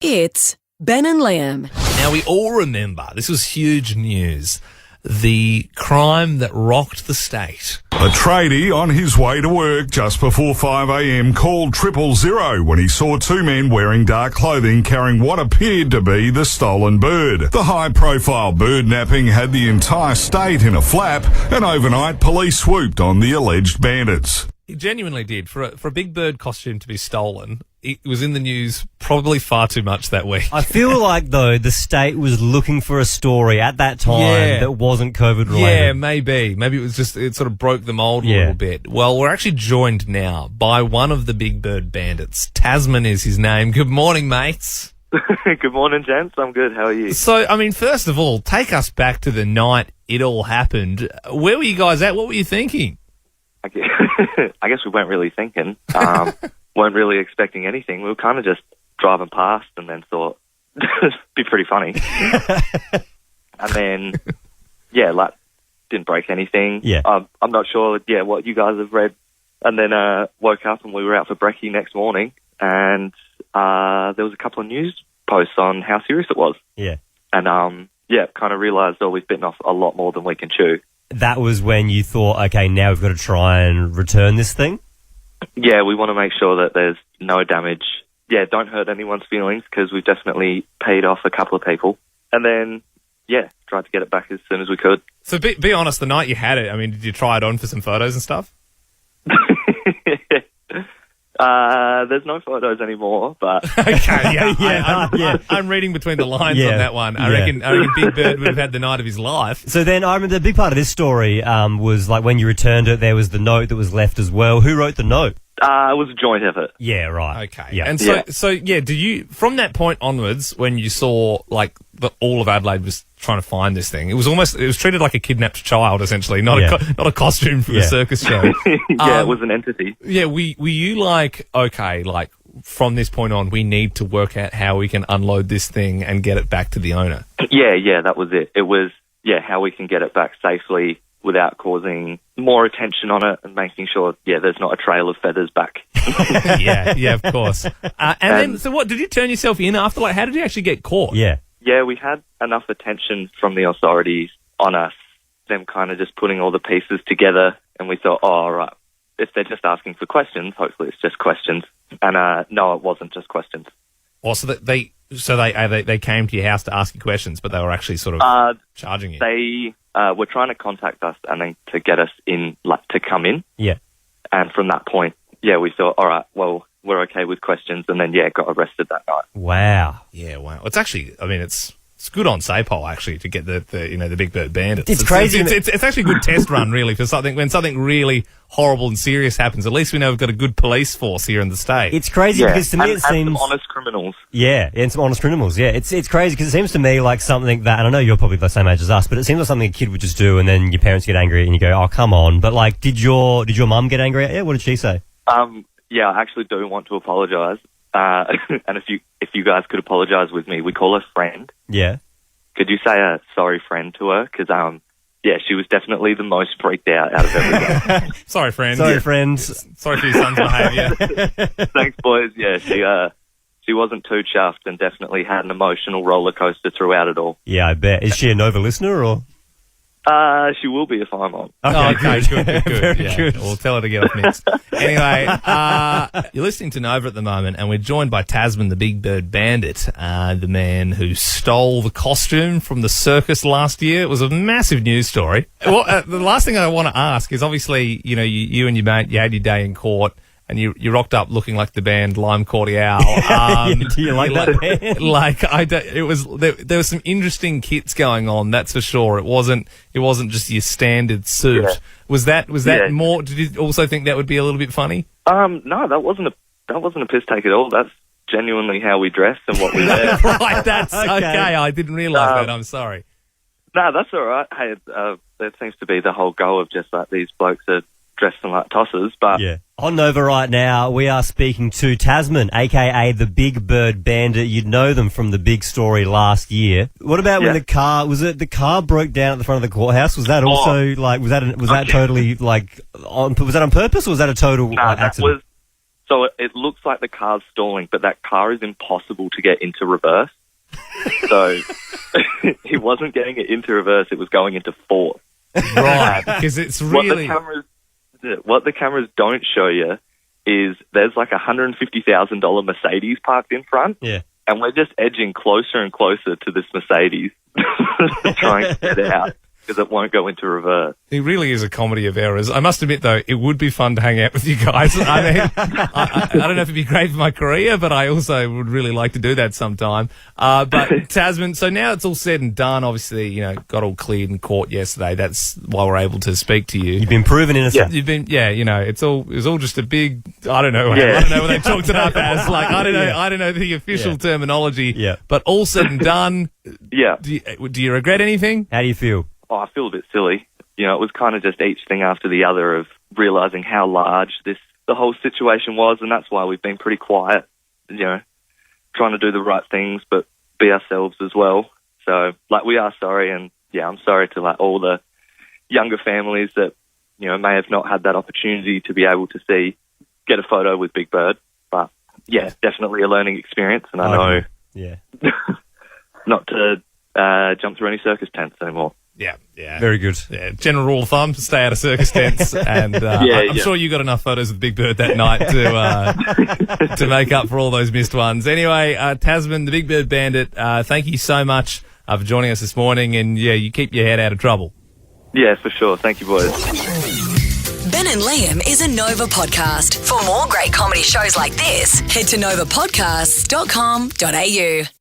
It's Ben and Liam. Now, we all remember, this was huge news, the crime that rocked the state. A tradie on his way to work just before 5 a.m. called 000 when he saw two men wearing dark clothing carrying what appeared to be the stolen bird. The high-profile bird napping had the entire state in a flap, and overnight police swooped on the alleged bandits. It genuinely did. For a big bird costume to be stolen, it was in the news probably far too much that week. I feel like, though, the state was looking for a story at that time that wasn't COVID-related. Yeah, maybe. Maybe it was just, it sort of broke the mold a little bit. Well, we're actually joined now by one of the big bird bandits. Tasman is his name. Good morning, mates. Good morning, gents. I'm good. How are you? So, I mean, first of all, take us back to the night it all happened. Where were you guys at? What were you thinking? I guess we weren't really thinking. Weren't really expecting anything. We were kind of just driving past and then thought, it'd be pretty funny. And then, didn't break anything. Yeah. I'm not sure, what you guys have read. And then woke up and we were out for brekkie next morning and there was a couple of news posts on how serious it was. Yeah. And, kind of realised, we've bitten off a lot more than we can chew. That was when you thought, okay, now we've got to try and return this thing? Yeah, we want to make sure that there's no damage. Yeah, don't hurt anyone's feelings because we've definitely paid off a couple of people. And then, tried to get it back as soon as we could. So be honest, the night you had it, I mean, did you try it on for some photos and stuff? There's no photos anymore, but... Okay, I'm reading between the lines on that one. I reckon Big Bird would have had the night of his life. So then I remember the big part of this story was like when you returned it, there was the note that was left as well. Who wrote the note? It was a joint effort. Yeah, right. Okay. Yeah. And do you, from that point onwards, when you saw, like, all of Adelaide was trying to find this thing, it was treated like a kidnapped child, essentially, not a costume from a circus show. It was an entity. Yeah, were you like, okay, like, from this point on, we need to work out how we can unload this thing and get it back to the owner? Yeah, that was it. It was, how we can get it back safely without causing more attention on it and making sure, there's not a trail of feathers back. yeah, of course. Then, so what, did you turn yourself in after? Like, how did you actually get caught? Yeah, we had enough attention from the authorities on us, them kind of just putting all the pieces together, and we thought, all right, if they're just asking for questions, hopefully it's just questions. And no, it wasn't just questions. Oh, so they came to your house to ask you questions, but they were actually sort of charging you. They were trying to contact us and then to get us in, like, to come in. Yeah. And from that point, we thought, all right, well, we're okay with questions, and then, got arrested that night. Wow. Yeah, wow. It's actually, I mean, it's good on SAPOL, actually, to get the Big Bird Bandits. It's crazy. It's actually a good test run, really, for when something really horrible and serious happens. At least we know we've got a good police force here in the state. It's crazy because to me it seems... some honest criminals. Yeah, and some honest criminals, yeah. It's crazy because it seems to me like something that, and I know you're probably the same age as us, but it seems like something a kid would just do and then your parents get angry and you go, oh, come on. But, like, did your mum get angry at you? What did she say? I actually do want to apologise. And if you guys could apologise with me, we call her friend. Yeah. Could you say a sorry friend to her? Because, she was definitely the most freaked out of everyone. Sorry, friend. Sorry, friends. Sorry for your son's behaviour. Thanks, boys. Yeah, she wasn't too chuffed and definitely had an emotional roller coaster throughout it all. Yeah, I bet. Is she a Nova listener or...? She will be if I'm on. Okay, good. Very good. We'll tell her to get off next. Anyway, you're listening to Nova at the moment, and we're joined by Tasman, the Big Bird Bandit, the man who stole the costume from the circus last year. It was a massive news story. Well, the last thing I want to ask is, obviously, you and your mate, you had your day in court, and you rocked up looking like the band Lime Cordial. Do you like that band? Like, there was some interesting kits going on, that's for sure. It wasn't just your standard suit. Yeah. Was that more? Did you also think that would be a little bit funny? No, that wasn't a piss take at all. That's genuinely how we dress and what we wear. Right, that's okay. I didn't realise that. I'm sorry. No, that's all right. Hey, that seems to be the whole goal of just like these blokes are dressing like tossers, but... Yeah. On Nova right now, we are speaking to Tasman, a.k.a. the Big Bird Bandit. You'd know them from the big story last year. What about when the car broke down at the front of the courthouse? Was that was that totally, like, was that on purpose or was that a total accident? So it looks like the car's stalling, but that car is impossible to get into reverse. So he wasn't getting it into reverse; it was going into fourth. Right, because it's really... What the cameras don't show you is there's like a $150,000 Mercedes parked in front. Yeah. And we're just edging closer and closer to this Mercedes trying to get out because it won't go into reverse. It really is a comedy of errors. I must admit, though, it would be fun to hang out with you guys. I mean, I don't know if it'd be great for my career, but I also would really like to do that sometime. But Tasman, so now it's all said and done. Obviously, you know, got all cleared in court yesterday. That's why we're able to speak to you. You've been proven innocent. You've been, you know, it was all just a big, I don't know what they talked it up as. Like, I don't know the official terminology. Yeah. But all said and done. Yeah. Do you regret anything? How do you feel? Oh, I feel a bit silly. You know, it was kind of just each thing after the other of realising how large the whole situation was, and that's why we've been pretty quiet, you know, trying to do the right things, but be ourselves as well. So, like, we are sorry, and, yeah, I'm sorry to, like, all the younger families that, you know, may have not had that opportunity to be able to get a photo with Big Bird. But, yeah, definitely a learning experience, and I know not to jump through any circus tents anymore. Yeah. Very good. Yeah, general rule of thumb, stay out of circus tents. And I'm sure you got enough photos with Big Bird that night to make up for all those missed ones. Anyway, Tasman, the Big Bird Bandit, thank you so much for joining us this morning. And, yeah, you keep your head out of trouble. Yeah, for sure. Thank you, boys. Ben and Liam is a Nova podcast. For more great comedy shows like this, head to novapodcasts.com.au.